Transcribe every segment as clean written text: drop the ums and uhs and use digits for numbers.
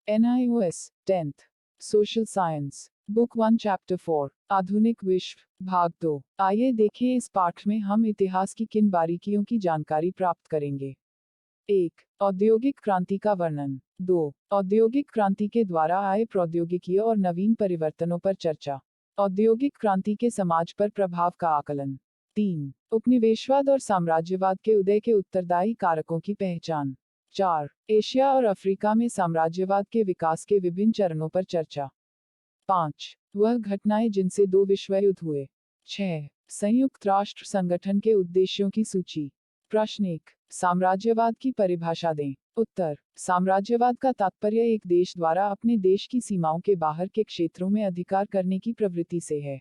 NIOS 10th social science book 1 chapter 4 आधुनिक विश्व भाग 2। आइए देखें इस पाठ में हम इतिहास की किन बारीकियों की जानकारी प्राप्त करेंगे। 1. औद्योगिक क्रांति का वर्णन। 2. औद्योगिक क्रांति के द्वारा आए प्रौद्योगिकी और नवीन परिवर्तनों पर चर्चा। औद्योगिक क्रांति के समाज पर प्रभाव का आकलन। 3. उपनिवेशवाद और साम्राज्यवाद के उदय के उत्तरदायी कारकों की पहचान। 4. एशिया और अफ्रीका में साम्राज्यवाद के विकास के विभिन्न चरणों पर चर्चा। 5. वह घटनाएं जिनसे 2 विश्व युद्ध हुए। 6. संयुक्त राष्ट्र संगठन के उद्देश्यों की सूची। प्रश्न 1. साम्राज्यवाद की परिभाषा दें। उत्तर। साम्राज्यवाद का तात्पर्य एक देश द्वारा अपने देश की सीमाओं के बाहर के क्षेत्रों में अधिकार करने की प्रवृत्ति से है।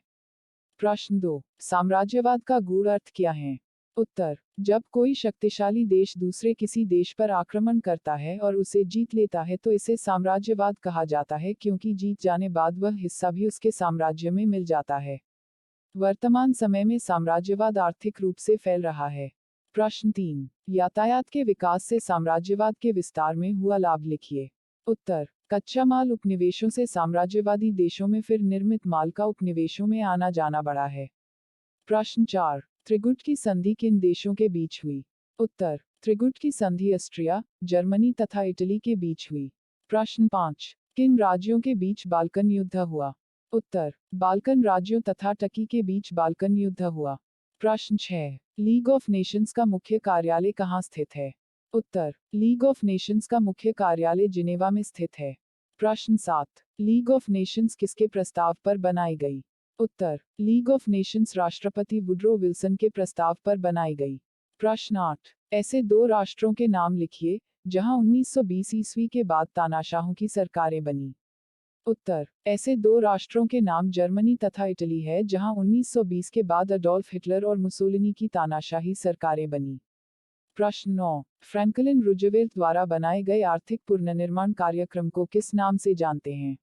प्रश्न 2. साम्राज्यवाद का गूढ़ अर्थ क्या है। उत्तर। जब कोई शक्तिशाली देश दूसरे किसी देश पर आक्रमण करता है और उसे जीत लेता है तो इसे साम्राज्यवाद कहा जाता है, क्योंकि जीत जाने बाद वह हिस्सा भी उसके साम्राज्य में मिल जाता है। वर्तमान समय में साम्राज्यवाद आर्थिक रूप से फैल रहा है। प्रश्न 3. यातायात के विकास से साम्राज्यवाद के विस्तार में हुआ लाभ लिखिए। उत्तर। कच्चा माल उपनिवेशों से साम्राज्यवादी देशों में फिर निर्मित माल का उपनिवेशों में आना जाना बढ़ा है। प्रश्न 4. त्रिगुट की संधि किन देशों के बीच हुई। उत्तर। त्रिगुट की संधि ऑस्ट्रिया, जर्मनी तथा इटली के बीच हुई। प्रश्न 5. किन राज्यों के बीच बाल्कन युद्ध हुआ। उत्तर। बाल्कन राज्यों तथा टर्की के बीच बाल्कन युद्ध हुआ। प्रश्न 6. लीग ऑफ नेशंस का मुख्य कार्यालय कहाँ स्थित है। उत्तर। लीग ऑफ नेशंस का मुख्य कार्यालय जिनेवा में स्थित है। प्रश्न 7. लीग ऑफ नेशंस किसके प्रस्ताव पर बनाई गई। उत्तर। लीग ऑफ नेशंस राष्ट्रपति वुड्रो विल्सन के प्रस्ताव पर बनाई गई। प्रश्न 8. ऐसे 2 राष्ट्रों के नाम लिखिए जहां 1920 ईस्वी के बाद तानाशाहों की सरकारें बनी। उत्तर। ऐसे 2 राष्ट्रों के नाम जर्मनी तथा इटली है जहां 1920 के बाद अडोल्फ हिटलर और मुसोलिनी की तानाशाही सरकारें बनी। प्रश्न 9. फ्रैंकलिन रूजवेल्ट द्वारा बनाए गए आर्थिक पुनर्निर्माण कार्यक्रम को किस नाम से जानते हैं।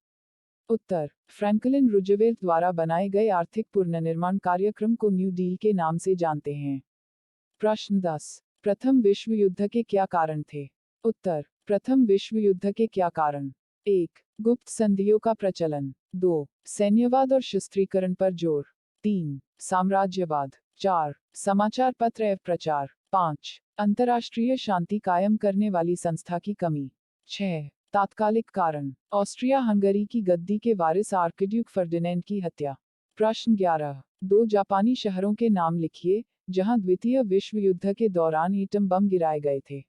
उत्तर। फ्रैंकलिन रूजवेल्ट द्वारा बनाए गए आर्थिक पुनर्निर्माण कार्यक्रम को न्यू डील के नाम से जानते हैं। प्रश्न 10. प्रथम विश्व युद्ध के क्या कारण थे। उत्तर। प्रथम विश्व युद्ध के क्या कारण। 1. गुप्त संधियों का प्रचलन। 2. सैन्यवाद और शस्त्रीकरण पर जोर। 3. साम्राज्यवाद। 4. समाचार पत्र एवं प्रचार। 5. अंतर्राष्ट्रीय शांति कायम करने वाली संस्था की कमी। 6. तात्कालिक कारण। ऑस्ट्रिया हंगरी की गद्दी के वारिस आर्कड्यूक फर्डिनेंड की हत्या। प्रश्न 11. 2 जापानी शहरों के नाम लिखिए जहां द्वितीय विश्व युद्ध के दौरान एटम बम गिराए गए थे।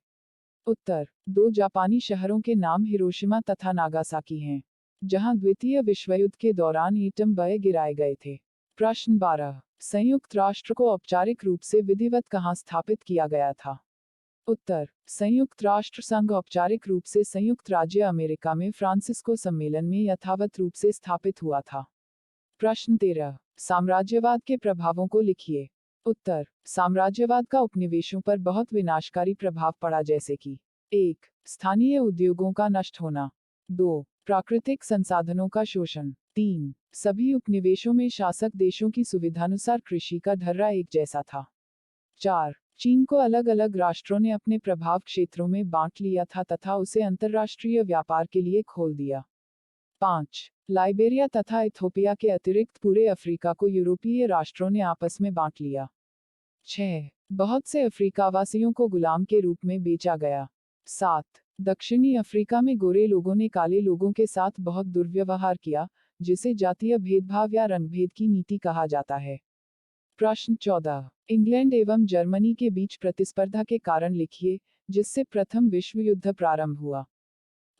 उत्तर। 2 जापानी शहरों के नाम हिरोशिमा तथा नागासाकी हैं, जहां द्वितीय विश्व युद्ध के दौरान एटम बम गिराए गए थे। प्रश्न 12. संयुक्त राष्ट्र को औपचारिक रूप से विधिवत कहां स्थापित किया गया था। उत्तर। संयुक्त राष्ट्र संघ औपचारिक रूप से संयुक्त राज्य अमेरिका में फ्रांसिस्को सम्मेलन में यथावत रूप से स्थापित हुआ था। प्रश्न 13. साम्राज्यवाद के प्रभावों को लिखिए। उत्तर। साम्राज्यवाद का उपनिवेशों पर बहुत विनाशकारी प्रभाव पड़ा, जैसे कि 1. स्थानीय उद्योगों का नष्ट होना। 2. प्राकृतिक संसाधनों का शोषण। 3. सभी उपनिवेशों में शासक देशों की सुविधानुसार कृषि का ढर्रा एक जैसा था। 4. चीन को अलग अलग राष्ट्रों ने अपने प्रभाव क्षेत्रों में बांट लिया था तथा उसे अंतर्राष्ट्रीय व्यापार के लिए खोल दिया। 5. लाइबेरिया तथा इथोपिया के अतिरिक्त पूरे अफ्रीका को यूरोपीय राष्ट्रों ने आपस में बांट लिया। 6. बहुत से अफ्रीकावासियों को गुलाम के रूप में बेचा गया। 7. दक्षिणी अफ्रीका में गोरे लोगों ने काले लोगों के साथ बहुत दुर्व्यवहार किया, जिसे जातीय भेदभाव या रंगभेद की नीति कहा जाता है। प्रश्न 14. इंग्लैंड एवं जर्मनी के बीच प्रतिस्पर्धा के कारण लिखिए जिससे प्रथम विश्व युद्ध प्रारंभ हुआ।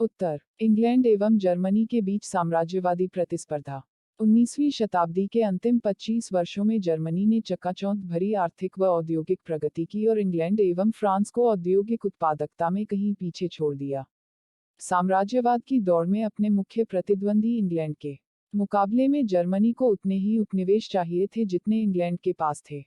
उत्तर। इंग्लैंड एवं जर्मनी के बीच साम्राज्यवादी प्रतिस्पर्धा। 19वीं शताब्दी के अंतिम 25 वर्षों में जर्मनी ने चकाचौंध भरी आर्थिक व औद्योगिक प्रगति की और इंग्लैंड एवं फ्रांस को औद्योगिक उत्पादकता में कहीं पीछे छोड़ दिया। साम्राज्यवाद की दौड़ में अपने मुख्य प्रतिद्वंदी इंग्लैंड के मुकाबले में जर्मनी को उतने ही उपनिवेश चाहिए थे जितने इंग्लैंड के पास थे,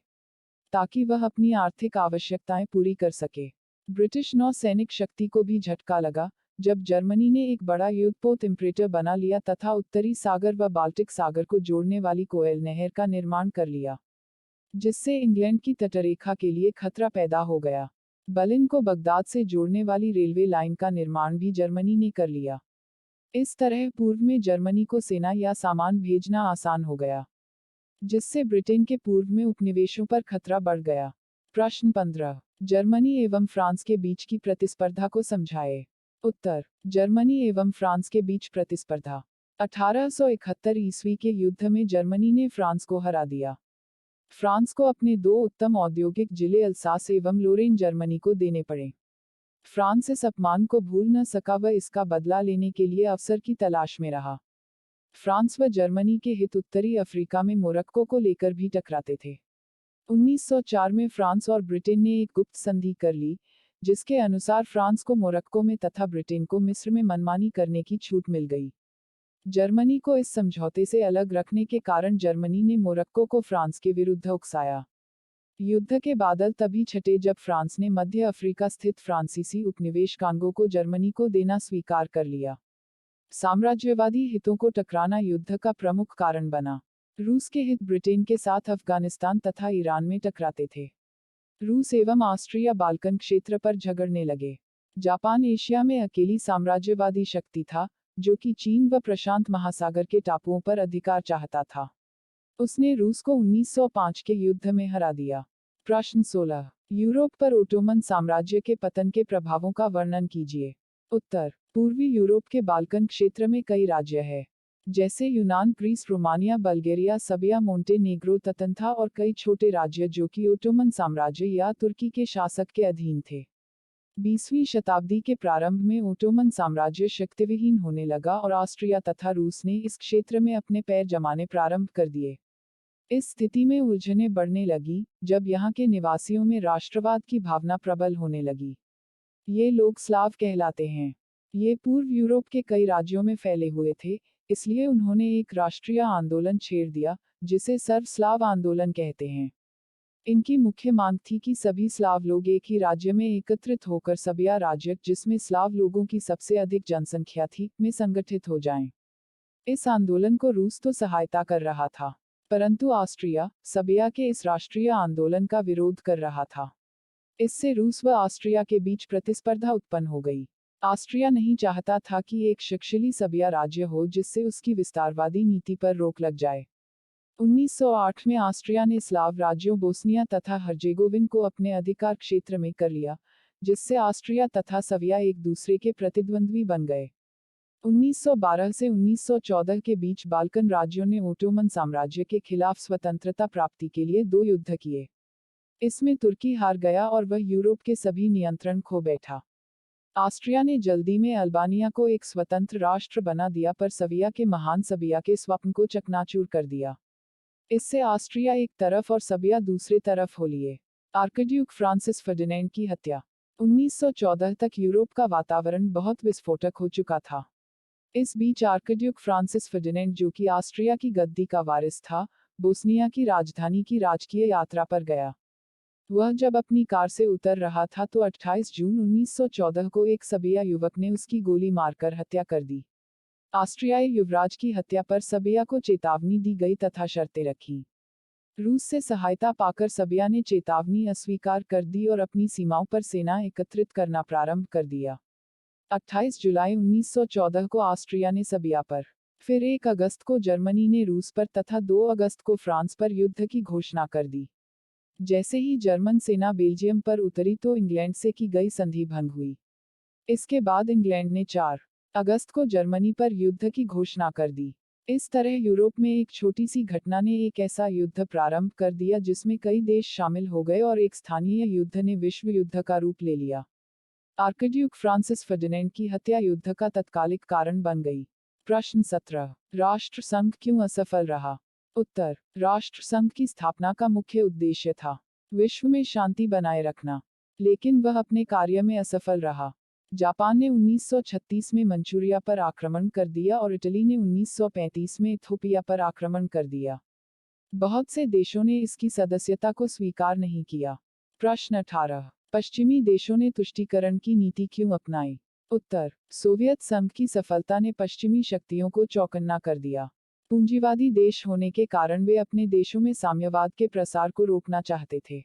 ताकि वह अपनी आर्थिक आवश्यकताएं पूरी कर सके। ब्रिटिश नौसैनिक शक्ति को भी झटका लगा जब जर्मनी ने एक बड़ा युद्धपोत इम्प्रेटर बना लिया तथा उत्तरी सागर व बाल्टिक सागर को जोड़ने वाली कोएल नहर का निर्माण कर लिया, जिससे इंग्लैंड की तटरेखा के लिए खतरा पैदा हो गया। बर्लिन को बगदाद से जोड़ने वाली रेलवे लाइन का निर्माण भी जर्मनी ने कर लिया। इस तरह पूर्व में जर्मनी को सेना या सामान भेजना आसान हो गया, जिससे ब्रिटेन के पूर्व में उपनिवेशों पर खतरा बढ़ गया। प्रश्न 15। जर्मनी एवं फ्रांस के बीच की प्रतिस्पर्धा को समझाएं। उत्तर। जर्मनी एवं फ्रांस के बीच प्रतिस्पर्धा। 1871 ईस्वी के युद्ध में जर्मनी ने फ्रांस को हरा दिया। फ्रांस को अपने दो उत्तम औद्योगिक जिले अल्सास एवं लोरेन जर्मनी को देने पड़े। फ्रांस इस अपमान को भूल न सका व इसका बदला लेने के लिए अवसर की तलाश में रहा। फ्रांस व जर्मनी के हित उत्तरी अफ्रीका में मोरक्को को लेकर भी टकराते थे। 1904 में फ्रांस और ब्रिटेन ने एक गुप्त संधि कर ली, जिसके अनुसार फ्रांस को मोरक्को में तथा ब्रिटेन को मिस्र में मनमानी करने की छूट मिल गई। जर्मनी को इस समझौते से अलग रखने के कारण जर्मनी ने मोरक्को को फ्रांस के विरुद्ध उकसाया। युद्ध के बादल तभी छटे जब फ्रांस ने मध्य अफ्रीका स्थित फ्रांसीसी उपनिवेश कांगो को जर्मनी को देना स्वीकार कर लिया। साम्राज्यवादी हितों को टकराना युद्ध का प्रमुख कारण बना। रूस के हित ब्रिटेन के साथ अफगानिस्तान तथा ईरान में टकराते थे। रूस एवं ऑस्ट्रिया बाल्कन क्षेत्र पर झगड़ने लगे। जापान एशिया में अकेली साम्राज्यवादी शक्ति था, जो कि चीन व प्रशांत महासागर के टापुओं पर अधिकार चाहता था। उसने रूस को 1905 के युद्ध में हरा दिया। प्रश्न 16। यूरोप पर ओटोमन साम्राज्य के पतन के प्रभावों का वर्णन कीजिए। उत्तर। पूर्वी यूरोप के बाल्कन क्षेत्र में कई राज्य हैं, जैसे यूनान, Greece, Romania, Bulgaria, Serbia, Montenegro तथा और कई छोटे राज्य जो कि ओटोमन साम्राज्य या तुर्की के शासक के अधीन थे। 20वीं शताब्दी के प्रारंभ में ओटोमन साम्राज्य शक्तिविहीन होने लगा और ऑस्ट्रिया तथा रूस ने इस क्षेत्र में अपने पैर जमाने प्रारंभ कर दिए। इस स्थिति में उलझनें बढ़ने लगी, जब यहाँ के निवासियों में राष्ट्रवाद की भावना प्रबल होने लगी। ये लोग स्लाव कहलाते हैं। ये पूर्व यूरोप के कई राज्यों में फैले हुए थे, इसलिए उन्होंने एक राष्ट्रीय आंदोलन छेड़ दिया, जिसे सर्व स्लाव आंदोलन कहते हैं। इनकी मुख्य मांग थी कि सभी स्लाव लोग एक ही राज्य में एकत्रित होकर सर्बिया राज्य, जिसमें स्लाव लोगों की सबसे अधिक जनसंख्या थी, में संगठित हो जाएं। इस आंदोलन को रूस तो सहायता कर रहा था, परंतु ऑस्ट्रिया सर्बिया के इस राष्ट्रीय आंदोलन का विरोध कर रहा था। इससे रूस व ऑस्ट्रिया के बीच प्रतिस्पर्धा उत्पन्न हो गई। ऑस्ट्रिया नहीं चाहता था कि एक शक्तिशाली सर्बिया राज्य हो जिससे उसकी विस्तारवादी नीति पर रोक लग जाए। 1908 में ऑस्ट्रिया ने स्लाव राज्यों बोस्निया तथा हर्जेगोविन को अपने अधिकार क्षेत्र में कर लिया, जिससे ऑस्ट्रिया तथा सर्बिया एक दूसरे के प्रतिद्वंद्वी बन गए। 1912 से 1914 के बीच बाल्कन राज्यों ने ओटोमन साम्राज्य के खिलाफ स्वतंत्रता प्राप्ति के लिए 2 युद्ध किए। इसमें तुर्की हार गया और वह यूरोप के सभी नियंत्रण खो बैठा। ऑस्ट्रिया ने जल्दी में अल्बानिया को एक स्वतंत्र राष्ट्र बना दिया, पर सर्बिया के महान सर्बिया के स्वप्न को चकनाचूर कर दिया। इससे ऑस्ट्रिया एक तरफ और सर्बिया दूसरे तरफ हो लिए। आर्कड्यूक फ्रांसिस फर्डिनेंड की हत्या। 1914 तक यूरोप का वातावरण बहुत विस्फोटक हो चुका था। इस बीच आर्कड्यूक फ्रांसिस फर्डिनेंड, जो कि ऑस्ट्रिया की गद्दी का वारिस था, बोस्निया की राजधानी की राजकीय यात्रा पर गया। वह जब अपनी कार से उतर रहा था तो 28 जून 1914 को एक सर्बिया युवक ने उसकी गोली मारकर हत्या कर दी। ऑस्ट्रियाई युवराज की हत्या पर सर्बिया को चेतावनी दी गई तथा शर्तें रखी। रूस से सहायता पाकर सर्बिया ने चेतावनी अस्वीकार कर दी और अपनी सीमाओं पर सेना एकत्रित करना प्रारंभ कर दिया। 28 जुलाई 1914 को ऑस्ट्रिया ने सर्बिया पर, फिर 1 अगस्त को जर्मनी ने रूस पर तथा 2 अगस्त को फ्रांस पर युद्ध की घोषणा कर दी। जैसे ही जर्मन सेना बेल्जियम पर उतरी तो इंग्लैंड से की गई संधि भंग हुई। इसके बाद इंग्लैंड ने 4 अगस्त को जर्मनी पर युद्ध की घोषणा कर दी। इस तरह यूरोप में एक छोटी सी घटना ने एक ऐसा युद्ध प्रारंभ कर दिया जिसमें कई देश शामिल हो गए और एक स्थानीय युद्ध ने विश्व युद्ध का रूप ले लिया। आर्कड्यूक फ्रांसिस फर्डिनेंड की हत्या युद्ध का तत्कालिक कारण बन गई। प्रश्न 17। राष्ट्रसंघ क्यों असफल रहा? उत्तर। राष्ट्रसंघ की स्थापना का मुख्य उद्देश्य था विश्व में शांति बनाए रखना, लेकिन वह अपने कार्य में असफल रहा। जापान ने 1936 में मंचूरिया पर आक्रमण कर दिया और इटली ने 1935 में इथोपिया पर आक्रमण कर दिया। बहुत से देशों ने इसकी सदस्यता को स्वीकार नहीं किया। प्रश्न 18। पश्चिमी देशों ने तुष्टीकरण की नीति क्यों अपनाई? उत्तर। सोवियत संघ की सफलता ने पश्चिमी शक्तियों को चौकन्ना कर दिया। पूंजीवादी देश होने के कारण वे अपने देशों में साम्यवाद के प्रसार को रोकना चाहते थे।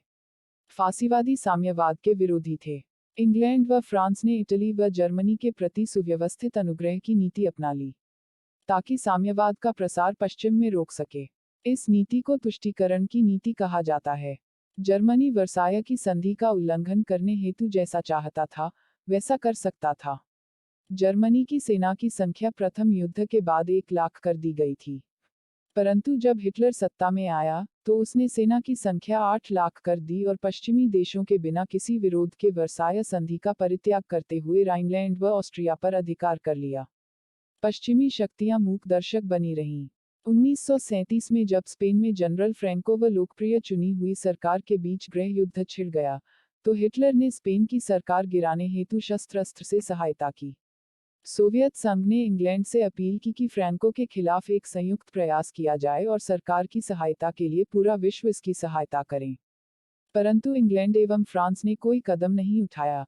फासीवादी साम्यवाद के विरोधी थे। इंग्लैंड व फ्रांस ने इटली व जर्मनी के प्रति सुव्यवस्थित अनुग्रह की नीति अपना ली, ताकि साम्यवाद का प्रसार पश्चिम में रोक सके। इस नीति को तुष्टीकरण की नीति कहा जाता है। जर्मनी वर्साय की संधि का उल्लंघन करने हेतु जैसा चाहता था, वैसा कर सकता था। जर्मनी की सेना की संख्या प्रथम युद्ध के बाद 1 लाख कर दी गई थी। परंतु जब हिटलर सत्ता में आया, तो उसने सेना की संख्या 8 लाख कर दी और पश्चिमी देशों के बिना किसी विरोध के वर्साय संधि का परित्याग करते हुए राइनलैंड व ऑस्ट्रिया पर अधिकार कर लिया। पश्चिमी शक्तियां मूक दर्शक बनी रहीं। 1937 में जब स्पेन में जनरल फ्रैंको व लोकप्रिय चुनी हुई सरकार के बीच गृह युद्ध छिड़ गया, तो हिटलर ने स्पेन की सरकार गिराने हेतु शस्त्र से सहायता की। सोवियत संघ ने इंग्लैंड से अपील की कि फ्रैंको के खिलाफ एक संयुक्त प्रयास किया जाए और सरकार की सहायता के लिए पूरा विश्व इसकी सहायता करें। परंतु इंग्लैंड एवं फ्रांस ने कोई कदम नहीं उठाया।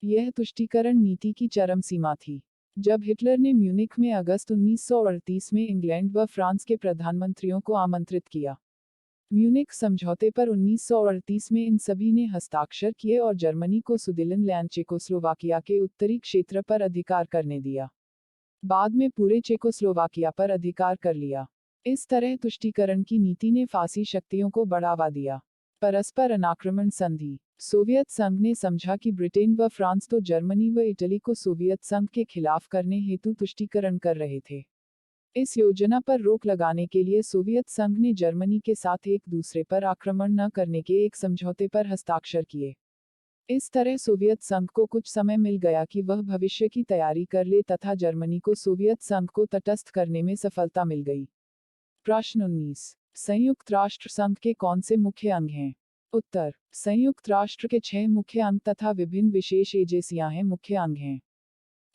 यह तुष्टीकरण नीति की चरम सीमा थी। जब हिटलर ने म्यूनिख में अगस्त 1938 में इंग्लैंड व फ्रांस के प्रधानमंत्रियों को आमंत्रित किया। म्यूनिख समझौते पर 1938 में इन सभी ने हस्ताक्षर किए और जर्मनी को सुदेनलैंड चेकोस्लोवाकिया के उत्तरी क्षेत्र पर अधिकार करने दिया। बाद में पूरे चेकोस्लोवाकिया पर अधिकार कर लिया। इस तरह तुष्टीकरण की नीति ने फासी शक्तियों को बढ़ावा दिया। परस्पर अनाक्रमण संधि। सोवियत संघ ने समझा कि ब्रिटेन व फ्रांस तो जर्मनी व इटली को सोवियत संघ के खिलाफ करने हेतु तुष्टीकरण कर रहे थे। इस योजना पर रोक लगाने के लिए सोवियत संघ ने जर्मनी के साथ एक दूसरे पर आक्रमण न करने के एक समझौते पर हस्ताक्षर किए। इस तरह सोवियत संघ को कुछ समय मिल गया कि वह भविष्य की तैयारी कर ले तथा जर्मनी को सोवियत संघ को तटस्थ करने में सफलता मिल गई। प्रश्न 19। संयुक्त राष्ट्र संघ के कौन से मुख्य अंग हैं? उत्तर। संयुक्त राष्ट्र के 6 मुख्य अंग तथा विभिन्न विशेष एजेंसियां हैं। मुख्य अंग हैं: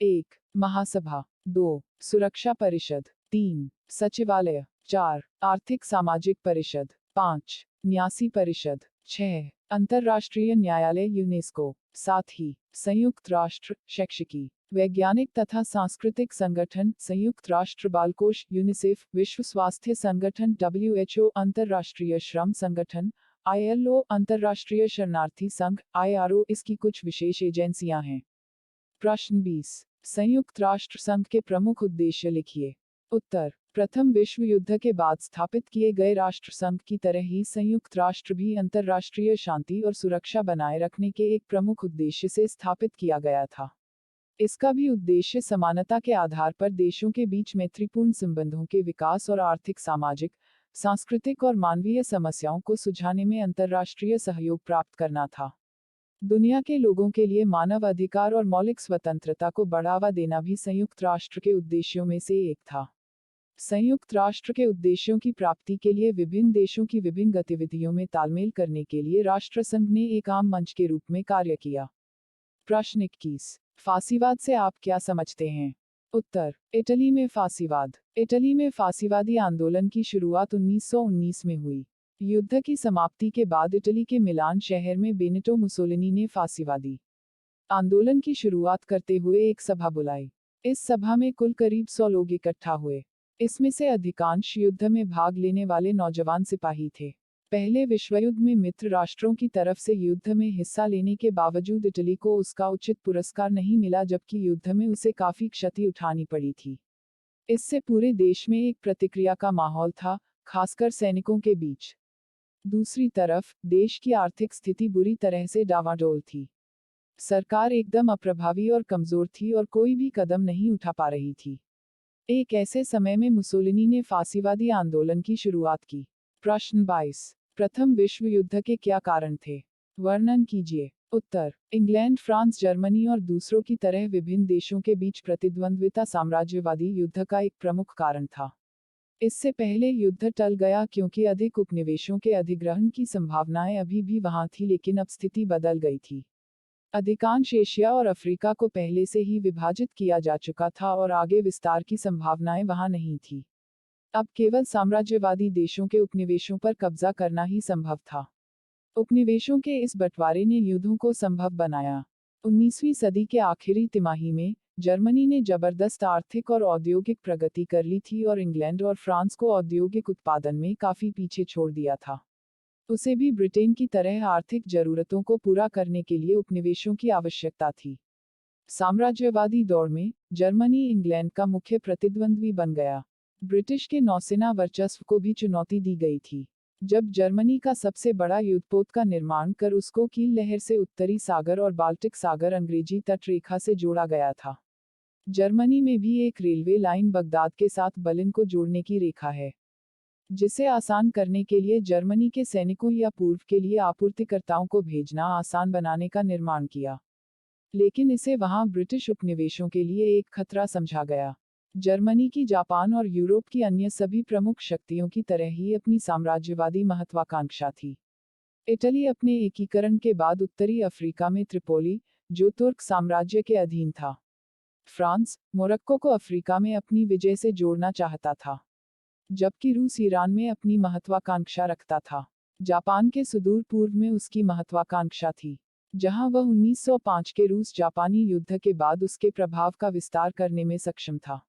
1. महासभा, 2. सुरक्षा परिषद, 3. सचिवालय, 4. आर्थिक सामाजिक परिषद, 5. न्यासी परिषद, 6. अंतर्राष्ट्रीय न्यायालय यूनेस्को, साथ ही संयुक्त राष्ट्र शैक्षिकी, वैज्ञानिक तथा सांस्कृतिक संगठन, संयुक्त राष्ट्र बाल कोष यूनिसेफ, विश्व स्वास्थ्य संगठन WHO, अंतर्राष्ट्रीय श्रम संगठन ILO, अंतर्राष्ट्रीय शरणार्थी संघ IRO इसकी कुछ विशेष एजेंसियां हैं। प्रश्न 20। संयुक्त राष्ट्र संघ के प्रमुख उद्देश्य लिखिए। उत्तर। प्रथम विश्व युद्ध के बाद स्थापित किए गए राष्ट्र संघ की तरह ही संयुक्त राष्ट्र भी अंतर्राष्ट्रीय शांति और सुरक्षा बनाए रखने के एक प्रमुख उद्देश्य से स्थापित किया गया था। इसका भी उद्देश्य समानता के आधार पर देशों के बीच मैत्रीपूर्ण संबंधों के विकास और आर्थिक, सामाजिक, सांस्कृतिक और मानवीय समस्याओं को सुलझाने में अंतर्राष्ट्रीय सहयोग प्राप्त करना था। दुनिया के लोगों के लिए मानव अधिकार और मौलिक स्वतंत्रता को बढ़ावा देना भी संयुक्त राष्ट्र के उद्देश्यों में से एक था। संयुक्त राष्ट्र के उद्देश्यों की प्राप्ति के लिए विभिन्न देशों की विभिन्न गतिविधियों में तालमेल करने के लिए राष्ट्रसंघ ने एक आम मंच के रूप में कार्य किया। प्रश्न 21। फासीवाद से आप क्या समझते हैं? उत्तर। इटली में फासीवाद। इटली में फासीवादी आंदोलन की शुरुआत 1919 में हुई। युद्ध की समाप्ति के बाद इटली के मिलान शहर में बेनिटो मुसोलिनी ने फासीवादी आंदोलन की शुरुआत करते हुए एक सभा बुलाई। इस सभा में कुल करीब 100 लोग इकट्ठा हुए। इसमें से अधिकांश युद्ध में भाग लेने वाले नौजवान सिपाही थे। पहले विश्वयुद्ध में मित्र राष्ट्रों की तरफ से युद्ध में हिस्सा लेने के बावजूद इटली को उसका उचित पुरस्कार नहीं मिला, जबकि युद्ध में उसे काफी क्षति उठानी पड़ी थी। इससे पूरे देश में एक प्रतिक्रिया का माहौल था, खासकर सैनिकों के बीच। दूसरी तरफ, देश की आर्थिक स्थिति बुरी तरह से डावाडोल थी। सरकार एकदम अप्रभावी और कमजोर थी और कोई भी कदम नहीं उठा पा रही थी। एक ऐसे समय में मुसोलिनी ने फासीवादी आंदोलन की शुरुआत की। प्रश्न 22। प्रथम विश्व युद्ध के क्या कारण थे? वर्णन कीजिए। उत्तर। इंग्लैंड, फ्रांस, जर्मनी और दूसरों की तरह विभिन्न देशों के बीच प्रतिद्वंद्विता साम्राज्यवादी युद्ध का एक प्रमुख कारण था। इससे पहले युद्ध टल गया क्योंकि अधिक उपनिवेशों के अधिग्रहण की संभावनाएं अभी भी वहां थी, लेकिन अब स्थिति बदल गई थी। अधिकांश एशिया और अफ्रीका को पहले से ही विभाजित किया जा चुका था और आगे विस्तार की संभावनाएं वहां नहीं थी। अब केवल साम्राज्यवादी देशों के उपनिवेशों पर कब्जा करना ही संभव था। उपनिवेशों के इस बंटवारे ने युद्धों को संभव बनाया। 19वीं सदी के आखिरी तिमाही में जर्मनी ने जबरदस्त आर्थिक और औद्योगिक प्रगति कर ली थी और इंग्लैंड और फ्रांस को औद्योगिक उत्पादन में काफी पीछे छोड़ दिया था। उसे भी ब्रिटेन की तरह आर्थिक जरूरतों को पूरा करने के लिए उपनिवेशों की आवश्यकता थी। साम्राज्यवादी दौर में जर्मनी इंग्लैंड का मुख्य प्रतिद्वंद्वी बन गया। ब्रिटिश के नौसेना वर्चस्व को भी चुनौती दी गई थी। जब जर्मनी का सबसे बड़ा युद्धपोत का निर्माण कर उसको कील लहर से उत्तरी सागर और बाल्टिक सागर अंग्रेजी तटरेखा से जोड़ा गया था। जर्मनी में भी एक रेलवे लाइन बगदाद के साथ बर्लिन को जोड़ने की रेखा है, जिसे आसान करने के लिए जर्मनी के सैनिकों या पूर्व के लिए आपूर्तिकर्ताओं को भेजना आसान बनाने का निर्माण किया। लेकिन इसे वहां ब्रिटिश उपनिवेशों के लिए एक खतरा समझा गया। जर्मनी की जापान और यूरोप की अन्य सभी प्रमुख शक्तियों की तरह ही अपनी साम्राज्यवादी महत्वाकांक्षा थी। इटली अपने एकीकरण के बाद उत्तरी अफ्रीका में त्रिपोली, जो तुर्क साम्राज्य के अधीन था। फ्रांस मोरक्को को अफ्रीका में अपनी विजय से जोड़ना चाहता था, जबकि रूस ईरान में अपनी महत्वाकांक्षा रखता था। जापान के सुदूर पूर्व में उसकी महत्वाकांक्षा थी, जहां वह 1905 के रूस जापानी युद्ध के बाद उसके प्रभाव का विस्तार करने में सक्षम था।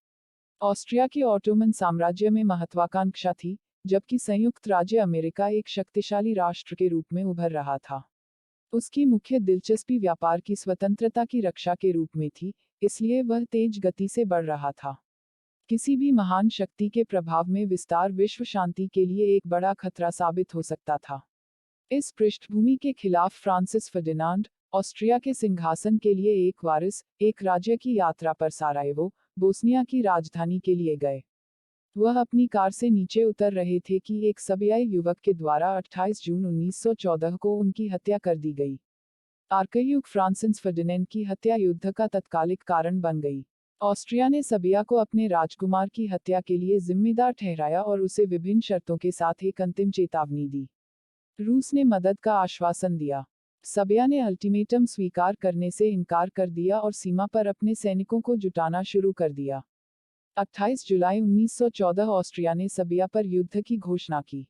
ऑस्ट्रिया के ऑटोमन साम्राज्य में महत्वाकांक्षा थी, जबकि संयुक्त राज्य अमेरिका एक शक्तिशाली राष्ट्र के रूप में उभर रहा था। उसकी मुख्य दिलचस्पी व्यापार की स्वतंत्रता की रक्षा के रूप में थी, इसलिए वह तेज गति से बढ़ रहा था। किसी भी महान शक्ति के प्रभाव में विस्तार विश्व शांति के लिए एक बड़ा खतरा साबित हो सकता था। इस पृष्ठभूमि के खिलाफ फ्रांसिस फर्डिनांड ऑस्ट्रिया के सिंहासन के लिए एक वारिस, एक राज्य की यात्रा पर सारायेवो, बोस्निया की राजधानी के लिए गए। वह अपनी कार से नीचे उतर रहे थे कि एक सबयाई युवक के द्वारा 28 जून 1914 को उनकी हत्या कर दी गई। आर्कड्यूक फ्रांसिस फर्डिनेंड की हत्या युद्ध का तत्कालिक कारण बन गई। ऑस्ट्रिया ने सबिया को अपने राजकुमार की हत्या के लिए जिम्मेदार ठहराया और उसे विभिन्न शर्तों के साथ एक अंतिम चेतावनी दी। रूस ने मदद का आश्वासन दिया। सबिया ने अल्टीमेटम स्वीकार करने से इनकार कर दिया और सीमा पर अपने सैनिकों को जुटाना शुरू कर दिया। 28 जुलाई 1914 ऑस्ट्रिया ने सबिया पर युद्ध की घोषणा की।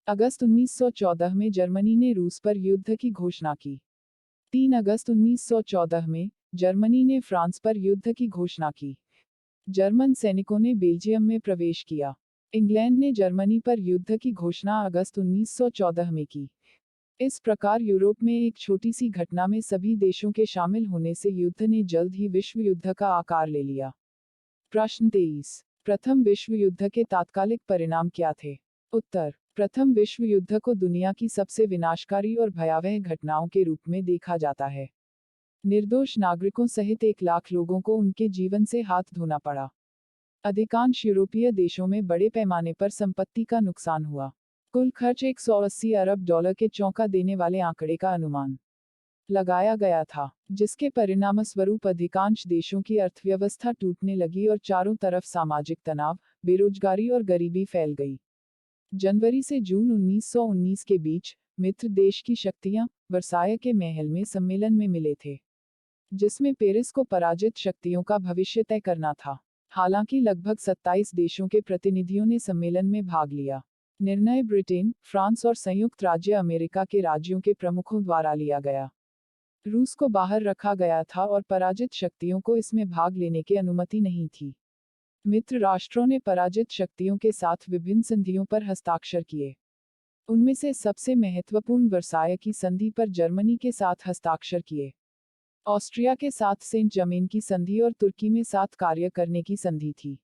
अगस्त 1914 में जर्मनी ने रूस पर युद्ध की घोषणा की। 3 अगस्त 1914 में जर्मनी ने फ्रांस पर युद्ध की घोषणा की। जर्मन सैनिकों ने बेल्जियम में प्रवेश किया। इंग्लैंड ने जर्मनी पर युद्ध की घोषणा अगस्त 1914 में की। इस प्रकार यूरोप में एक छोटी सी घटना में सभी देशों के शामिल होने से युद्ध ने जल्द ही विश्व युद्ध का आकार ले लिया। प्रश्न 23। प्रथम विश्व युद्ध के तात्कालिक परिणाम क्या थे? उत्तर। प्रथम विश्व युद्ध को दुनिया की सबसे विनाशकारी और भयावह घटनाओं के रूप में देखा जाता है। निर्दोष नागरिकों सहित 1 लाख लोगों को उनके जीवन से हाथ धोना पड़ा। अधिकांश यूरोपीय देशों में बड़े पैमाने पर संपत्ति का नुकसान हुआ। कुल खर्च $180 अरब के चौंका देने वाले आंकड़े का अनुमान लगाया गया था, जिसके परिणामस्वरूप अधिकांश देशों की अर्थव्यवस्था टूटने लगी और चारों तरफ सामाजिक तनाव, बेरोजगारी और गरीबी फैल गई। जनवरी से जून 1919 के बीच मित्र देश की शक्तियां वर्साय के महल में सम्मेलन में मिले थे, जिसमें पेरिस को पराजित शक्तियों का भविष्य तय करना था। हालांकि लगभग 27 देशों के प्रतिनिधियों ने सम्मेलन में भाग लिया। निर्णय ब्रिटेन, फ्रांस और संयुक्त राज्य अमेरिका के राज्यों के प्रमुखों द्वारा लिया गया। रूस को बाहर रखा गया था और पराजित शक्तियों को इसमें भाग लेने की अनुमति नहीं थी। मित्र राष्ट्रों ने पराजित शक्तियों के साथ विभिन्न संधियों पर हस्ताक्षर किए। उनमें से सबसे महत्वपूर्ण वर्साय की संधि पर जर्मनी के साथ हस्ताक्षर किए। ऑस्ट्रिया के साथ सेंट जर्मेन की संधि और तुर्की में साथ कार्य करने की संधि थी।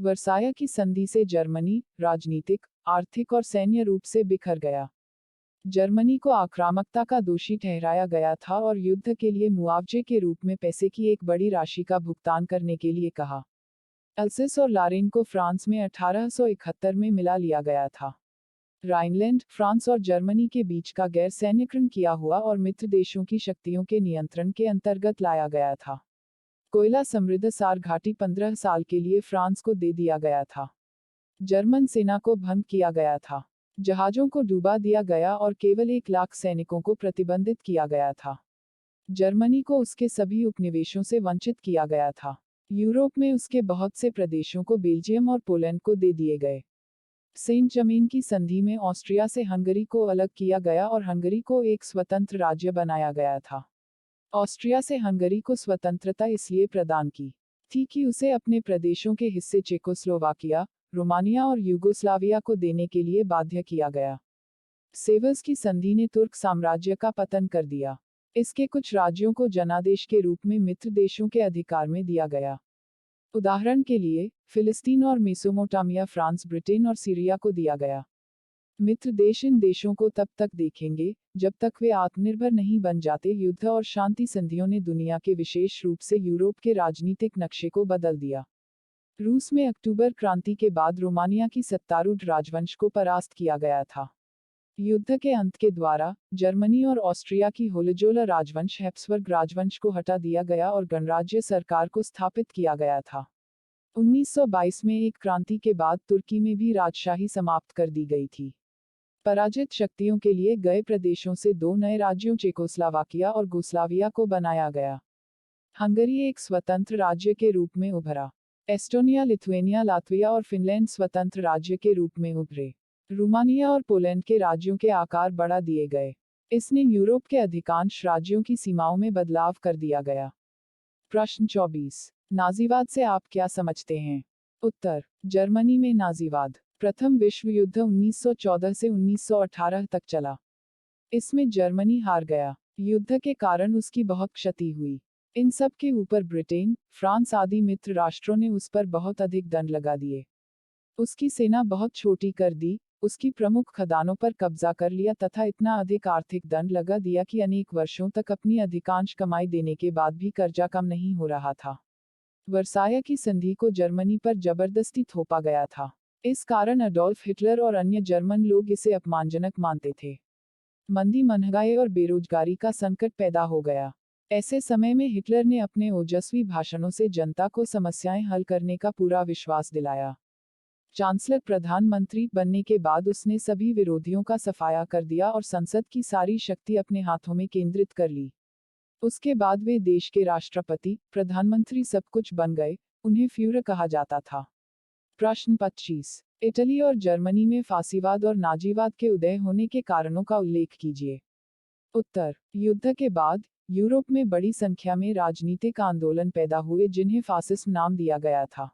वर्साय की संधि से जर्मनी राजनीतिक, आर्थिक और सैन्य रूप से बिखर गया। जर्मनी को आक्रामकता का दोषी ठहराया गया था और युद्ध के लिए मुआवजे के रूप में पैसे की एक बड़ी राशि का भुगतान करने के लिए कहा। अल्सेस और लारेन को फ्रांस में 1871 में मिला लिया गया था। राइनलैंड, फ्रांस और जर्मनी के बीच का गैर सैन्यकरण किया हुआ और मित्र देशों की शक्तियों के नियंत्रण के अंतर्गत लाया गया था। कोयला समृद्ध सार घाटी 15 साल के लिए फ्रांस को दे दिया गया था। जर्मन सेना को भंग किया गया था। जहाजों को डुबा दिया गया और केवल 1 लाख सैनिकों को प्रतिबंधित किया गया था। जर्मनी को उसके सभी उपनिवेशों से वंचित किया गया था। यूरोप में उसके बहुत से प्रदेशों को बेल्जियम और पोलैंड को दे दिए गए। सेंट जर्मेन की संधि में ऑस्ट्रिया से हंगरी को अलग किया गया और हंगरी को एक स्वतंत्र राज्य बनाया गया था। ऑस्ट्रिया से हंगरी को स्वतंत्रता इसलिए प्रदान की थी कि उसे अपने प्रदेशों के हिस्से चेकोस्लोवाकिया, रोमानिया और यूगोस्लाविया को देने के लिए बाध्य किया गया। सेवर्स की संधि ने तुर्क साम्राज्य का पतन कर दिया। इसके कुछ राज्यों को जनादेश के रूप में मित्र देशों के अधिकार में दिया गया। उदाहरण के लिए, फिलिस्तीन और मेसोपोटामिया फ्रांस, ब्रिटेन और सीरिया को दिया गया। मित्र देश इन देशों को तब तक देखेंगे जब तक वे आत्मनिर्भर नहीं बन जाते। युद्ध और शांति संधियों ने दुनिया के, विशेष रूप से यूरोप के राजनीतिक नक्शे को बदल दिया। रूस में अक्टूबर क्रांति के बाद रोमानिया की सत्तारूढ़ राजवंश को परास्त किया गया था। युद्ध के अंत के द्वारा जर्मनी और ऑस्ट्रिया की होलोजोलर राजवंश, हैप्सबर्ग राजवंश को हटा दिया गया और गणराज्य सरकार को स्थापित किया गया था। 1922 में एक क्रांति के बाद तुर्की में भी राजशाही समाप्त कर दी गई थी। पराजित शक्तियों के लिए गए प्रदेशों से दो नए राज्यों चेकोस्लोवाकिया और गुस्लाविया को बनाया गया। हंगरी एक स्वतंत्र राज्य के रूप में उभरा। एस्टोनिया, लिथुएनिया, लात्विया और फिनलैंड स्वतंत्र राज्य के रूप में उभरे। रोमानिया और पोलैंड के राज्यों के आकार बढ़ा दिए गए। इसने यूरोप के अधिकांश राज्यों की सीमाओं में बदलाव कर दिया गया। प्रश्न 24। नाजीवाद से आप क्या समझते हैं? उत्तर। जर्मनी में नाजीवाद प्रथम विश्व युद्ध 1914 से 1918 तक चला। इसमें जर्मनी हार गया। युद्ध के कारण उसकी बहुत क्षति हुई। इन सब के ऊपर ब्रिटेन, फ्रांस आदि मित्र राष्ट्रों ने उस पर बहुत अधिक दंड लगा दिए। उसकी सेना बहुत छोटी कर दी, उसकी प्रमुख खदानों पर कब्जा कर लिया तथा इतना अधिक आर्थिक दंड लगा दिया कि अनेक वर्षों तक अपनी अधिकांश कमाई देने के बाद भी कर्जा कम नहीं हो रहा था। वर्साय की संधि को जर्मनी पर जबरदस्ती थोपा गया था। इस कारण अडोल्फ हिटलर और अन्य जर्मन लोग इसे अपमानजनक मानते थे। मंदी, महंगाई और बेरोजगारी का संकट पैदा हो गया। ऐसे समय में हिटलर ने अपने ओजस्वी भाषणों से जनता को समस्याएं हल करने का पूरा विश्वास दिलाया। चांसलर, प्रधानमंत्री बनने के बाद उसने सभी विरोधियों का सफाया कर दिया और संसद की सारी शक्ति अपने हाथों में केंद्रित कर ली। उसके बाद वे देश के राष्ट्रपति, प्रधानमंत्री सब कुछ बन गए। उन्हें फ्यूहर कहा जाता था। प्रश्न 25। इटली और जर्मनी में फासीवाद और नाजीवाद के उदय होने के कारणों का उल्लेख कीजिए। उत्तर। युद्ध के बाद यूरोप में बड़ी संख्या में राजनीतिक आंदोलन पैदा हुए जिन्हें फासिज्म नाम दिया गया था,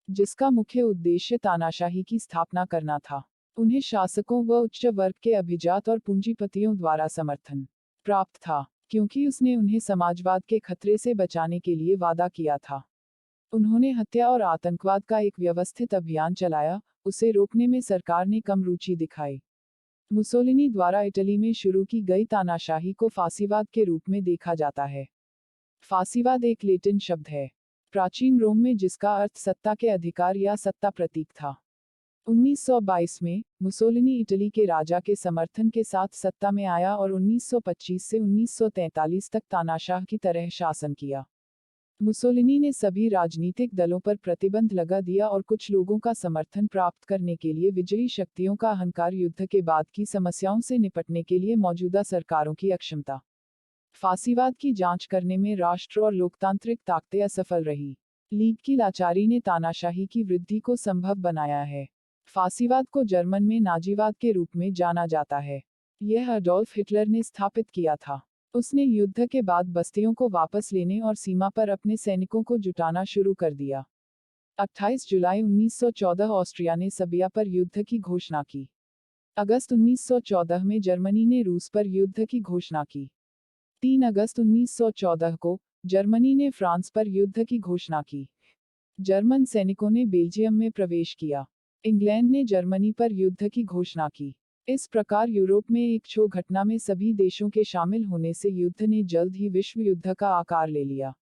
जिसका मुख्य उद्देश्य तानाशाही की स्थापना करना था। उन्हें शासकों व उच्च वर्ग के अभिजात और पूंजीपतियों द्वारा समर्थन प्राप्त था, क्योंकि उसने उन्हें समाजवाद के खतरे से बचाने के लिए वादा किया था। उन्होंने हत्या और आतंकवाद का एक व्यवस्थित अभियान चलाया, उसे रोकने में सरकार ने कम रुचि दिखाई। मुसोलिनी द्वारा इटली में शुरू की गई तानाशाही को फासीवाद के रूप में देखा जाता है। फासीवाद एक लैटिन शब्द है, प्राचीन रोम में, जिसका अर्थ सत्ता के अधिकार या सत्ता प्रतीक था। 1922 में मुसोलिनी इटली के राजा के समर्थन के साथ सत्ता में आया और 1925 से 1943 तक तानाशाह की तरह शासन किया। मुसोलिनी ने सभी राजनीतिक दलों पर प्रतिबंध लगा दिया और कुछ लोगों का समर्थन प्राप्त करने के लिए विजयी शक्तियों का अहंकार, युद्ध के बाद की समस्याओं से निपटने के लिए मौजूदा सरकारों की अक्षमता। फासीवाद की जांच करने में राष्ट्र और लोकतांत्रिक ताकतें असफल रही। लीग की लाचारी ने तानाशाही की वृद्धि को संभव बनाया है। फासीवाद को जर्मन में नाजीवाद के रूप में जाना जाता है। यह अडोल्फ हिटलर ने स्थापित किया था। उसने युद्ध के बाद बस्तियों को वापस लेने और सीमा पर अपने सैनिकों को जुटाना शुरू कर दिया। 28 जुलाई 1914 ऑस्ट्रिया ने सर्बिया पर युद्ध की घोषणा की। अगस्त 1914 में जर्मनी ने रूस पर युद्ध की घोषणा की। 3 अगस्त 1914 को जर्मनी ने फ्रांस पर युद्ध की घोषणा की। जर्मन सैनिकों ने बेल्जियम में प्रवेश किया। इंग्लैंड ने जर्मनी पर युद्ध की घोषणा की। इस प्रकार यूरोप में एक क्षोभ घटना में सभी देशों के शामिल होने से युद्ध ने जल्द ही विश्व युद्ध का आकार ले लिया।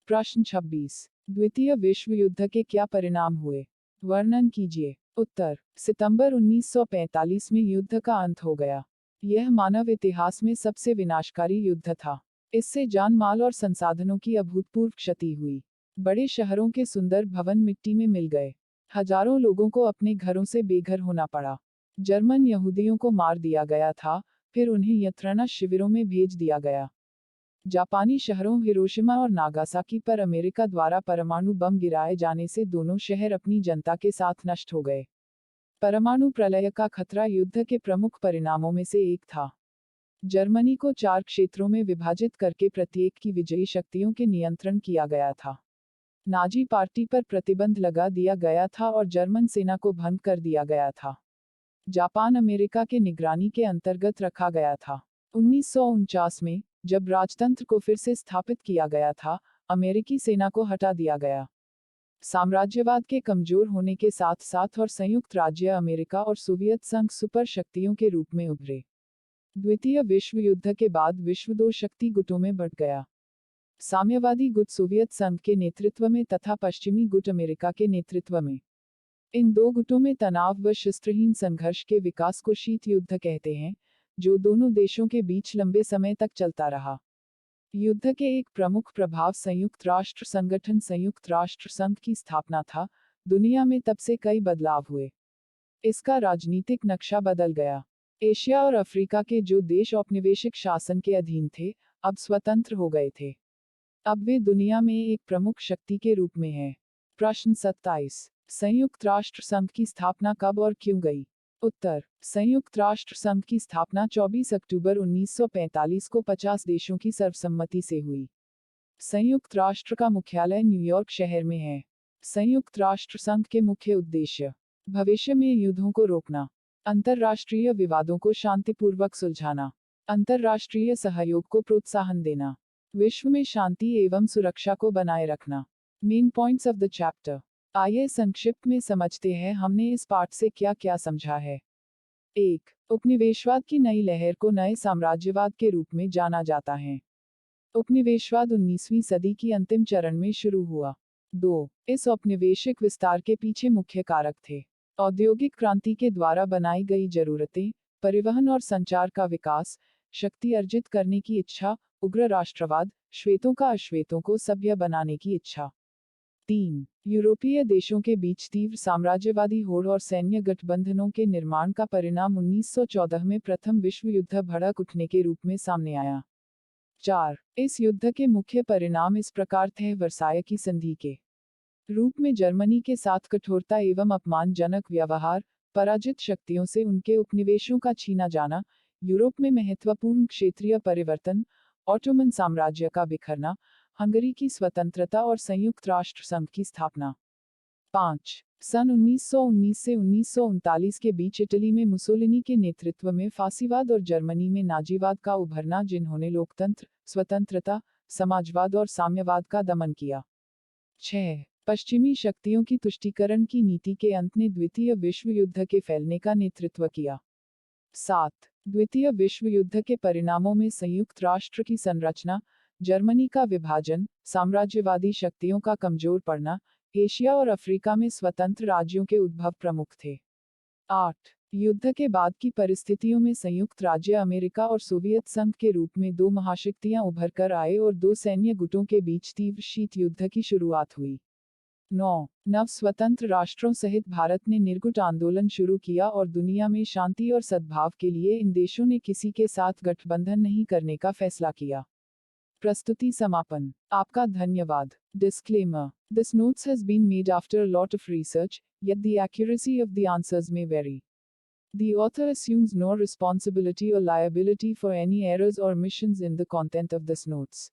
प्रश्न 26। द्वितीय विश्व युद्ध के क्या परिणाम हुए? वर्णन कीजिए। उत्तर। सितंबर 1945 में युद्ध का अंत हो गया। यह मानव इतिहास में सबसे विनाशकारी युद्ध था। इससे जान माल और संसाधनों की अभूतपूर्व क्षति हुई। बड़े शहरों के सुंदर भवन मिट्टी में मिल गए। हजारों लोगों को अपने घरों से बेघर होना पड़ा। जर्मन यहूदियों को मार दिया गया था, फिर उन्हें यंत्रणा शिविरों में भेज दिया गया। जापानी शहरों हिरोशिमा और नागासाकी पर अमेरिका द्वारा परमाणु बम गिराए जाने से दोनों शहर अपनी जनता के साथ नष्ट हो गए। परमाणु प्रलय का खतरा युद्ध के प्रमुख परिणामों में से एक था। जर्मनी को 4 क्षेत्रों में विभाजित करके प्रत्येक की विजयी शक्तियों के नियंत्रण किया गया था। नाजी पार्टी पर प्रतिबंध लगा दिया गया था और जर्मन सेना को भंग कर दिया गया था। जापान अमेरिका के निगरानी के अंतर्गत रखा गया था। 1949 में, जब राजतंत्र को फिर से स्थापित किया गया था, अमेरिकी सेना को हटा दिया गया। साम्राज्यवाद के कमजोर होने के साथ साथ और संयुक्त राज्य अमेरिका और सोवियत संघ सुपर शक्तियों के रूप में उभरे। द्वितीय विश्व युद्ध के बाद विश्व दो शक्ति गुटों में बढ़ गया। साम्यवादी गुट सोवियत संघ के नेतृत्व में तथा पश्चिमी गुट अमेरिका के नेतृत्व में। इन दो गुटों में तनाव व शस्त्रहीन संघर्ष के विकास को शीत युद्ध कहते हैं, जो दोनों देशों के बीच लंबे समय तक चलता रहा। युद्ध के एक प्रमुख प्रभाव संयुक्त राष्ट्र संगठन संयुक्त राष्ट्र संघ की स्थापना था। दुनिया में तब से कई बदलाव हुए। इसका राजनीतिक नक्शा बदल गया। एशिया और अफ्रीका के जो देश औपनिवेशिक शासन के अधीन थे, अब स्वतंत्र हो गए थे। अब वे दुनिया में एक प्रमुख शक्ति के रूप में हैं। प्रश्न 27। संयुक्त राष्ट्र संघ की स्थापना कब और क्यों गई? उत्तर: संयुक्त राष्ट्र संघ की स्थापना 24 अक्टूबर 1945 को 50 देशों की सर्वसम्मति से हुई। संयुक्त राष्ट्र का मुख्यालय न्यूयॉर्क शहर में है। संयुक्त राष्ट्र संघ के मुख्य उद्देश्य: भविष्य में युद्धों को रोकना, अंतर्राष्ट्रीय विवादों को शांतिपूर्वक सुलझाना, अंतर्राष्ट्रीय सहयोग को प्रोत्साहन देना, विश्व में शांति एवं सुरक्षा को बनाए रखना। Main points of the chapter. आइए संक्षिप्त में समझते हैं हमने इस पाठ से क्या क्या समझा है। 1. उपनिवेशवाद की नई लहर को नए साम्राज्यवाद के रूप में जाना जाता है। उपनिवेशवाद 19वीं सदी की अंतिम चरण में शुरू हुआ। 2. इस औपनिवेशिक विस्तार के पीछे मुख्य कारक थे: औद्योगिक क्रांति के द्वारा बनाई गई जरूरतें, परिवहन और संचार का विकास, शक्ति अर्जित करने की इच्छा, उग्र राष्ट्रवाद, श्वेतों का अश्वेतों को सभ्य बनाने की इच्छा। 3. यूरोपीय देशों के बीच तीव्र साम्राज्यवादी होड़ और सैन्य गठबंधनों के निर्माण का परिणाम 1914 में प्रथम विश्व युद्ध भड़क उठने के रूप में सामने आया। 4. इस युद्ध के मुख्य परिणाम इस प्रकार थे: वर्साय की संधि के रूप में जर्मनी के साथ कठोरता एवं अपमानजनक व्यवहार, पराजित शक्तियों से उनके उपनिवेशों का छीना जाना, यूरोप में महत्वपूर्ण क्षेत्रीय परिवर्तन, ऑटोमन साम्राज्य का बिखरना, हंगरी की स्वतंत्रता और संयुक्त राष्ट्र संघ की स्थापना। 5. सन 1919 से 1939 के बीच इटली में मुसोलिनी के नेतृत्व में फासीवाद और जर्मनी में नाजीवाद का उभरना, जिन्होंने लोकतंत्र, स्वतंत्रता, समाजवाद और साम्यवाद का दमन किया। 6. पश्चिमी शक्तियों की तुष्टीकरण की नीति के अंत ने द्वितीय विश्व युद्ध के फैलने का नेतृत्व किया। 7. द्वितीय विश्व युद्ध के परिणामों में संयुक्त राष्ट्र की संरचना, जर्मनी का विभाजन, साम्राज्यवादी शक्तियों का कमजोर पड़ना, एशिया और अफ्रीका में स्वतंत्र राज्यों के उद्भव प्रमुख थे। 8. युद्ध के बाद की परिस्थितियों में संयुक्त राज्य अमेरिका और सोवियत संघ के रूप में दो महाशक्तियां उभर कर आए और दो सैन्य गुटों के बीच तीव्र शीत युद्ध की शुरुआत हुई। 9. नव स्वतंत्र राष्ट्रों सहित भारत ने निर्गुट आंदोलन शुरू किया और दुनिया में शांति और सद्भाव के लिए इन देशों ने किसी के साथ गठबंधन नहीं करने का फैसला किया। प्रस्तुति समापन। आपका धन्यवाद। Disclaimer. This notes has been made after a lot of research, yet the accuracy of the answers may vary. The author assumes no responsibility or liability for any errors or omissions in the content of this notes.